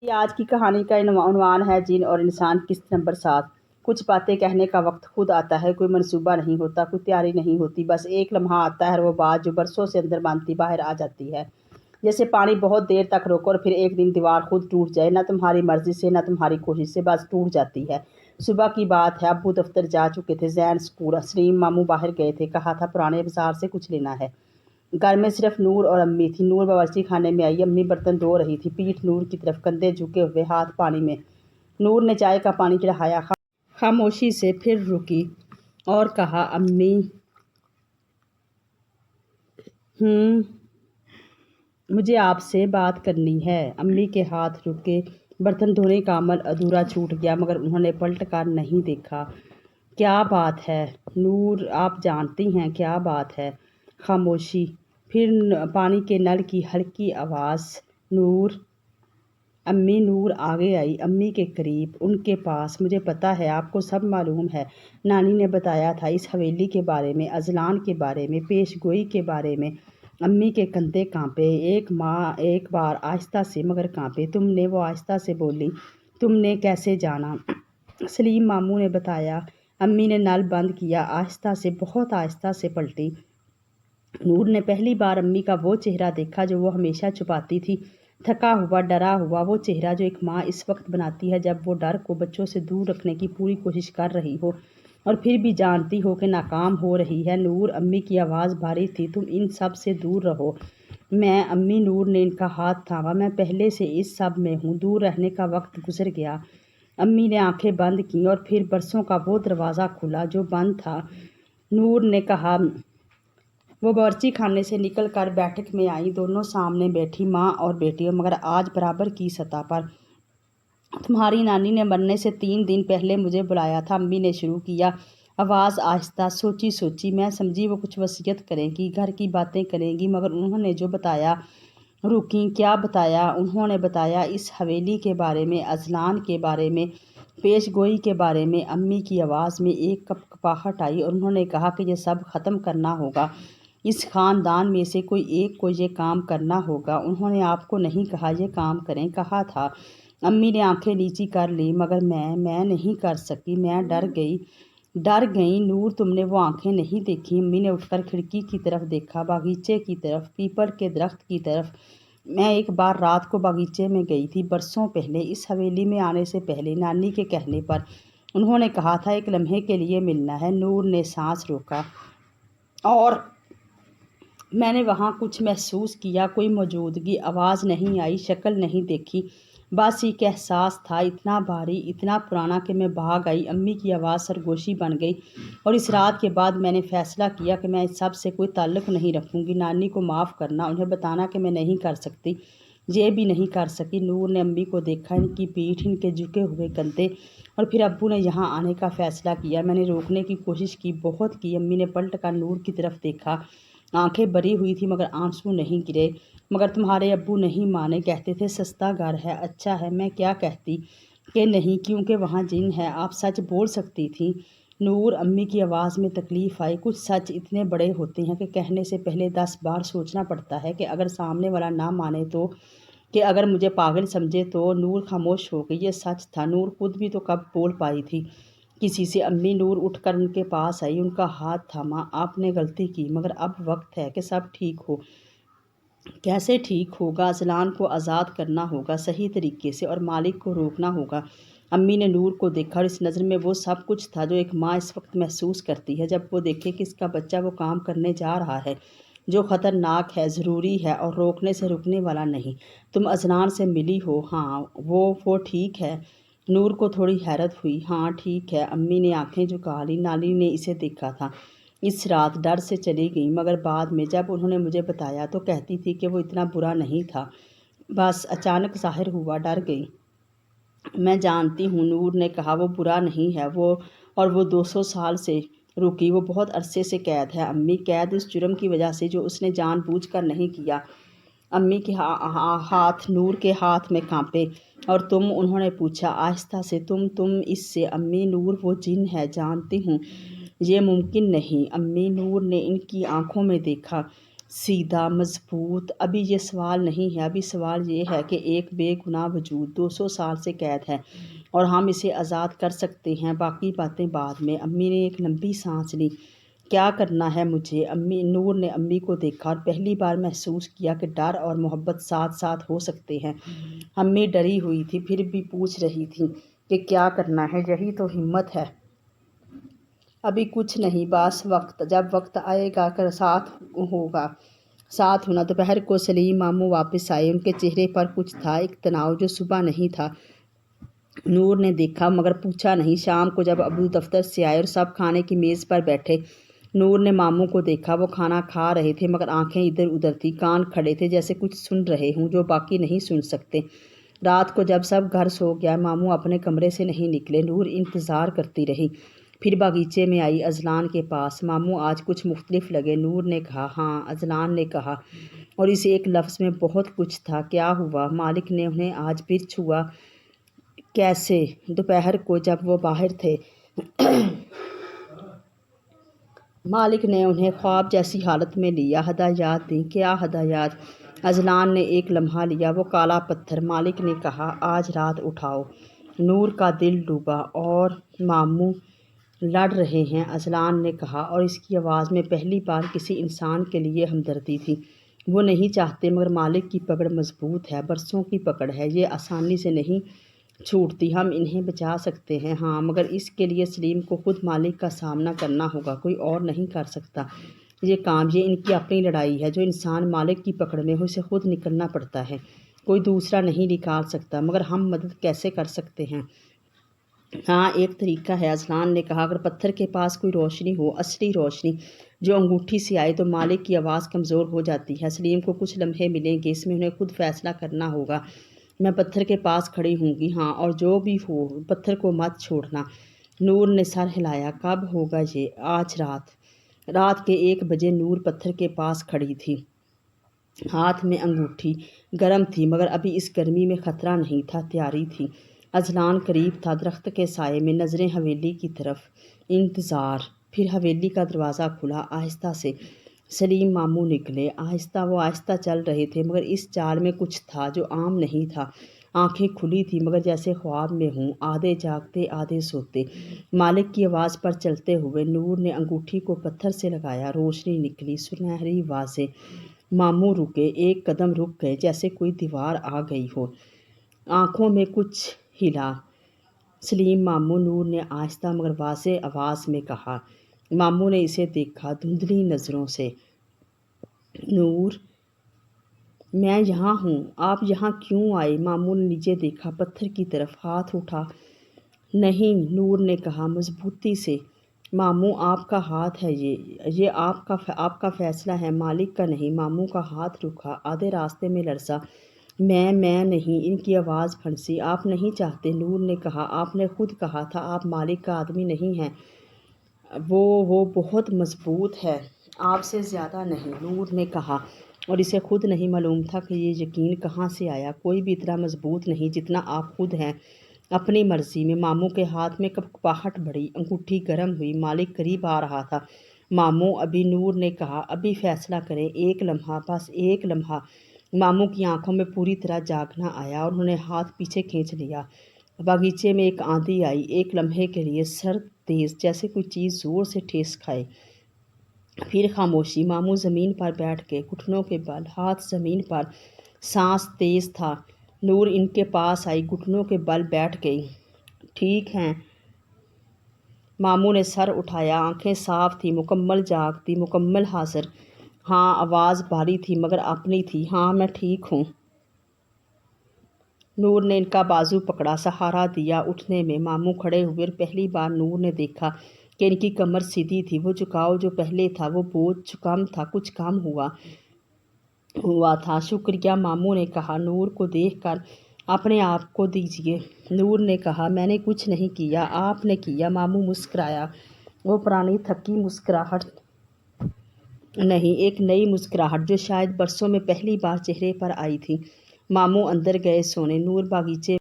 یہ آج کی کہانی کا عنوان ہے جن اور انسان قسط نمبر 7۔ کچھ باتیں کہنے کا وقت خود آتا ہے، کوئی منصوبہ نہیں ہوتا، کوئی تیاری نہیں ہوتی، بس ایک لمحہ آتا ہے اور وہ بات جو برسوں سے اندر باندھی باہر آ جاتی ہے، جیسے پانی بہت دیر تک روکو اور پھر ایک دن دیوار خود ٹوٹ جائے، نہ تمہاری مرضی سے نہ تمہاری کوشش سے، بس ٹوٹ جاتی ہے۔ صبح کی بات ہے، ابو دفتر جا چکے تھے، زین اسکول، سلیم ماموں باہر گئے تھے، کہا تھا پرانے بازار سے کچھ لینا ہے۔ گھر میں صرف نور اور امی تھی۔ نور باورچی خانے میں آئی، امی برتن دھو رہی تھی، پیٹھ نور کی طرف، کندھے جھکے ہوئے، ہاتھ پانی میں۔ نور نے چائے کا پانی چڑھایا، خاموشی سے، پھر رکی اور کہا، امی مجھے آپ سے بات کرنی ہے۔ امی کے ہاتھ رکے، برتن دھونے کا عمل ادھورا چھوٹ گیا، مگر انہوں نے پلٹ کر نہیں دیکھا۔ کیا بات ہے نور، آپ جانتی ہیں کیا بات ہے؟ خاموشی، پھر پانی کے نل کی ہلکی آواز، نور۔ امی نور آگے آئی، امی کے قریب، ان کے پاس۔ مجھے پتا ہے، آپ کو سب معلوم ہے، نانی نے بتایا تھا اس حویلی کے بارے میں، اذلان کے بارے میں، پیش گوئی کے بارے میں۔ امی کے کندھے کانپے، ایک بار آہستہ سے مگر کانپے۔ تم نے، وہ آہستہ سے بولی، تم نے کیسے جانا؟ سلیم ماموں نے بتایا۔ امی نے نل بند کیا، آہستہ سے، بہت آہستہ سے پلٹی۔ نور نے پہلی بار امی کا وہ چہرہ دیکھا جو وہ ہمیشہ چھپاتی تھی، تھکا ہوا، ڈرا ہوا، وہ چہرہ جو ایک ماں اس وقت بناتی ہے جب وہ ڈر کو بچوں سے دور رکھنے کی پوری کوشش کر رہی ہو اور پھر بھی جانتی ہو کہ ناکام ہو رہی ہے۔ نور، امی کی آواز بھاری تھی، تم ان سب سے دور رہو۔ میں، امی، نور نے ان کا ہاتھ تھاما، میں پہلے سے اس سب میں ہوں، دور رہنے کا وقت گزر گیا۔ امی نے آنکھیں بند کیں اور پھر برسوں کا وہ دروازہ کھلا جو بند تھا۔ نور نے کہا، وہ باورچی خانے سے نکل کر بیٹھک میں آئیں، دونوں سامنے بیٹھی، ماں اور بیٹی، مگر آج برابر کی سطح پر۔ تمہاری نانی نے مرنے سے 3 دن پہلے مجھے بلایا تھا، امی نے شروع کیا، آواز آہستہ، سوچی میں سمجھی وہ کچھ وصیت کریں گی، گھر کی باتیں کریں گی، مگر انہوں نے جو بتایا، رکیں۔ کیا بتایا؟ انہوں نے بتایا اس حویلی کے بارے میں، اذلان کے بارے میں، پیش گوئی کے بارے میں۔ امی کی آواز میں ایک کپکپاہٹ آئی اور انہوں نے کہا کہ یہ سب ختم کرنا ہوگا، اس خاندان میں سے کوئی ایک کو یہ کام کرنا ہوگا۔ انہوں نے آپ کو نہیں کہا یہ کام کریں، کہا تھا۔ امی نے آنکھیں نیچی کر لیں، مگر میں نہیں کر سکی، میں ڈر گئی۔ نور، تم نے وہ آنکھیں نہیں دیکھی؟ امی نے اٹھ کر کھڑکی کی طرف دیکھا، باغیچے کی طرف، پیپل کے درخت کی طرف۔ میں ایک بار رات کو باغیچے میں گئی تھی، برسوں پہلے، اس حویلی میں آنے سے پہلے، نانی کے کہنے پر۔ انہوں نے کہا تھا ایک لمحے کے لیے ملنا ہے۔ نور نے سانس روکا، اور میں نے وہاں کچھ محسوس کیا، کوئی موجودگی۔ آواز نہیں آئی، شکل نہیں دیکھی، بس ایک احساس تھا، اتنا بھاری، اتنا پرانا کہ میں بھاگ آئی۔ امی کی آواز سرگوشی بن گئی، اور اس رات کے بعد میں نے فیصلہ کیا کہ میں اس سب سے کوئی تعلق نہیں رکھوں گی۔ نانی کو معاف کرنا، انہیں بتانا کہ میں نہیں کر سکتی، یہ بھی نہیں کر سکی۔ نور نے امی کو دیکھا، ان کی پیٹھ، ان کے جھکے ہوئے کندھے، اور پھر ابو نے یہاں آنے کا فیصلہ کیا۔ میں نے روکنے کی کوشش کی، بہت کی۔ امی نے پلٹ کر نور کی طرف دیکھا، آنکھیں بھری ہوئی تھی مگر آنسو نہیں گرے۔ مگر تمہارے ابو نہیں مانے، کہتے تھے سستا گھر ہے، اچھا ہے۔ میں کیا کہتی کہ نہیں، کیونکہ وہاں جن ہے۔ آپ سچ بول سکتی تھیں نور، امی کی آواز میں تکلیف آئی۔ کچھ سچ اتنے بڑے ہوتے ہیں کہ کہنے سے پہلے 10 بار سوچنا پڑتا ہے، کہ اگر سامنے والا نہ مانے تو، کہ اگر مجھے پاگل سمجھے تو۔ نور خاموش ہو گئی، یہ سچ تھا۔ نور خود بھی تو کب بول پائی تھی کسی سے۔ امی، نور اٹھ کر ان کے پاس آئی، ان کا ہاتھ تھاما۔ آپ نے غلطی کی، مگر اب وقت ہے کہ سب ٹھیک ہو۔ کیسے ٹھیک ہوگا؟ اذلان کو آزاد کرنا ہوگا، صحیح طریقے سے، اور مالک کو روکنا ہوگا۔ امی نے نور کو دیکھا، اور اس نظر میں وہ سب کچھ تھا جو ایک ماں اس وقت محسوس کرتی ہے جب وہ دیکھے کہ اس کا بچہ وہ کام کرنے جا رہا ہے جو خطرناک ہے، ضروری ہے، اور روکنے سے رکنے والا نہیں۔ تم اذلان سے ملی ہو؟ ہاں۔ وہ ٹھیک ہے؟ نور کو تھوڑی حیرت ہوئی۔ ہاں ٹھیک ہے۔ امی نے آنکھیں جھکا لیں۔ نانی نے اسے دیکھا تھا اس رات، ڈر سے چلی گئی، مگر بعد میں جب انہوں نے مجھے بتایا تو کہتی تھی کہ وہ اتنا برا نہیں تھا، بس اچانک ظاہر ہوا، ڈر گئی۔ میں جانتی ہوں، نور نے کہا، وہ برا نہیں ہے، اور وہ 200 سال سے رکی، وہ بہت عرصے سے قید ہے۔ امی، قید اس جرم کی وجہ سے جو اس نے جان بوجھ کر نہیں کیا۔ امی کے ہاتھ نور کے ہاتھ میں کانپے۔ اور تم؟ انہوں نے پوچھا آہستہ سے، تم اس سے؟ امی، نور وہ جن ہے، جانتی ہوں یہ ممکن نہیں۔ امی، نور نے ان کی آنکھوں میں دیکھا، سیدھا، مضبوط۔ ابھی یہ سوال نہیں ہے، ابھی سوال یہ ہے کہ ایک بے گناہ وجود 200 سال سے قید ہے اور ہم اسے آزاد کر سکتے ہیں، باقی باتیں بعد میں۔ امی نے ایک لمبی سانس لی۔ کیا کرنا ہے مجھے؟ نور نے امی کو دیکھا اور پہلی بار محسوس کیا کہ ڈر اور محبت ساتھ ساتھ ہو سکتے ہیں۔ امی ڈری ہوئی تھی، پھر بھی پوچھ رہی تھی کہ کیا کرنا ہے، یہی تو ہمت ہے۔ ابھی کچھ نہیں، بس وقت، جب وقت آئے گا کہ ساتھ ہونا۔ دوپہر کو سلیم ماموں واپس آئے، ان کے چہرے پر کچھ تھا، ایک تناؤ جو صبح نہیں تھا۔ نور نے دیکھا مگر پوچھا نہیں۔ شام کو جب ابو دفتر سے آئے اور سب کھانے کی میز پر بیٹھے، نور نے ماموں کو دیکھا۔ وہ کھانا کھا رہے تھے مگر آنکھیں ادھر ادھر تھیں، کان کھڑے تھے جیسے کچھ سن رہے ہوں جو باقی نہیں سن سکتے۔ رات کو جب سب گھر سو گیا، ماموں اپنے کمرے سے نہیں نکلے۔ نور انتظار کرتی رہی، پھر باغیچے میں آئی اذلان کے پاس۔ ماموں آج کچھ مختلف لگے۔ نور نے کہا، ہاں، اذلان نے کہا، اور اس ایک لفظ میں بہت کچھ تھا۔ کیا ہوا؟ مالک نے انہیں آج پھر چھوا؟ کیسے؟ دوپہر کو جب وہ باہر تھے، مالک نے انہیں خواب جیسی حالت میں لیا۔ ہدایات دیں؟ کیا ہدایات؟ اذلان نے ایک لمحہ لیا۔ وہ کالا پتھر۔ مالک نے کہا، آج رات اٹھاؤ۔ نور کا دل ڈوبا۔ اور ماموں لڑ رہے ہیں، اذلان نے کہا، اور اس کی آواز میں پہلی بار کسی انسان کے لیے ہمدردی تھی۔ وہ نہیں چاہتے مگر مالک کی پکڑ مضبوط ہے، برسوں کی پکڑ ہے، یہ آسانی سے نہیں چھوٹتی۔ ہم انہیں بچا سکتے ہیں، ہاں، مگر اس کے لیے سلیم کو خود مالک کا سامنا کرنا ہوگا، کوئی اور نہیں کر سکتا یہ کام۔ یہ ان کی اپنی لڑائی ہے۔ جو انسان مالک کی پکڑ میں ہو اسے خود نکلنا پڑتا ہے، کوئی دوسرا نہیں نکال سکتا۔ مگر ہم مدد کیسے کر سکتے ہیں؟ ہاں، ایک طریقہ ہے، اذلان نے کہا، اگر پتھر کے پاس کوئی روشنی ہو، اصلی روشنی جو انگوٹھی سے آئے، تو مالک کی آواز کمزور ہو جاتی ہے۔ سلیم کو کچھ لمحے ملیں گے، اس میں انہیں خود فیصلہ کرنا ہوگا۔ میں پتھر کے پاس کھڑی ہوں گی، ہاں، اور جو بھی ہو پتھر کو مت چھوڑنا۔ نور نے سر ہلایا۔ کب ہوگا یہ؟ آج رات کے 1 بجے۔ نور پتھر کے پاس کھڑی تھی، ہاتھ میں انگوٹھی، گرم تھی مگر ابھی اس گرمی میں خطرہ نہیں تھا، تیاری تھی۔ اذلان قریب تھا، درخت کے سائے میں، نظریں حویلی کی طرف۔ انتظار۔ پھر حویلی کا دروازہ کھلا، آہستہ سے سلیم ماموں نکلے۔ وہ آہستہ چل رہے تھے مگر اس چال میں کچھ تھا جو عام نہیں تھا۔ آنکھیں کھلی تھیں مگر جیسے خواب میں ہوں، آدھے جاگتے آدھے سوتے۔ مالک کی آواز پر چلتے ہوئے نور نے انگوٹھی کو پتھر سے لگایا، روشنی نکلی، سنہری واضح۔ ماموں رکے، ایک قدم رک گئے، جیسے کوئی دیوار آ گئی ہو۔ آنکھوں میں کچھ ہلا۔ سلیم ماموں، نور نے آہستہ مگر واضح آواز میں کہا۔ ماموں نے اسے دیکھا دھندلی نظروں سے۔ نور، میں یہاں ہوں، آپ یہاں کیوں آئے؟ ماموں نے نیچے دیکھا، پتھر کی طرف، ہاتھ اٹھا۔ نہیں، نور نے کہا مضبوطی سے۔ ماموں، آپ کا ہاتھ ہے یہ آپ کا فیصلہ ہے، مالک کا نہیں۔ ماموں کا ہاتھ رکا، آدھے راستے میں لرزا۔ میں نہیں، ان کی آواز پھنسی۔ آپ نہیں چاہتے؟ نور نے کہا، آپ نے خود کہا تھا آپ مالک کا آدمی نہیں ہیں۔ وہ بہت مضبوط ہے، آپ سے زیادہ نہیں، نور نے کہا، اور اسے خود نہیں معلوم تھا کہ یہ یقین کہاں سے آیا۔ کوئی بھی اتنا مضبوط نہیں جتنا آپ خود ہیں، اپنی مرضی میں۔ ماموں کے ہاتھ میں کپکپاہٹ بڑھی، انگوٹھی گرم ہوئی۔ مالک قریب آ رہا تھا۔ ماموں، ابھی؟ نور نے کہا، ابھی فیصلہ کریں، ایک لمحہ، بس ایک لمحہ۔ ماموں کی آنکھوں میں پوری طرح جاگنا آیا اور انہوں نے ہاتھ پیچھے کھینچ لیا۔ باغیچے میں ایک آندھی آئی، ایک لمحے کے لیے، سرد، تیز، جیسے کوئی چیز زور سے ٹھیس کھائے۔ پھر خاموشی۔ ماموں زمین پر بیٹھ گئے، گھٹنوں کے بل، ہاتھ زمین پر، سانس تیز تھا۔ نور ان کے پاس آئی، گھٹنوں کے بل بیٹھ گئی۔ ٹھیک ہیں؟ ماموں نے سر اٹھایا، آنکھیں صاف تھیں، مکمل جاگتی، مکمل حاضر۔ ہاں، آواز بھاری تھی مگر اپنی تھی، ہاں، میں ٹھیک ہوں۔ نور نے ان کا بازو پکڑا، سہارا دیا اٹھنے میں۔ ماموں کھڑے ہوئے اور پہلی بار نور نے دیکھا کہ ان کی کمر سیدھی تھی۔ وہ جھکاؤ جو پہلے تھا، وہ بوجھ کم تھا، کچھ کم ہوا تھا۔ شکریہ، ماموں نے کہا۔ نور کو دیکھ کر، اپنے آپ کو دیجیے، نور نے کہا، میں نے کچھ نہیں کیا، آپ نے کیا۔ ماموں مسکرایا، وہ پرانی تھکی مسکراہٹ نہیں، ایک نئی مسکراہٹ جو شاید برسوں میں پہلی بار چہرے پر آئی تھی۔ ماموں اندر گئے سونے۔ نور باغیچے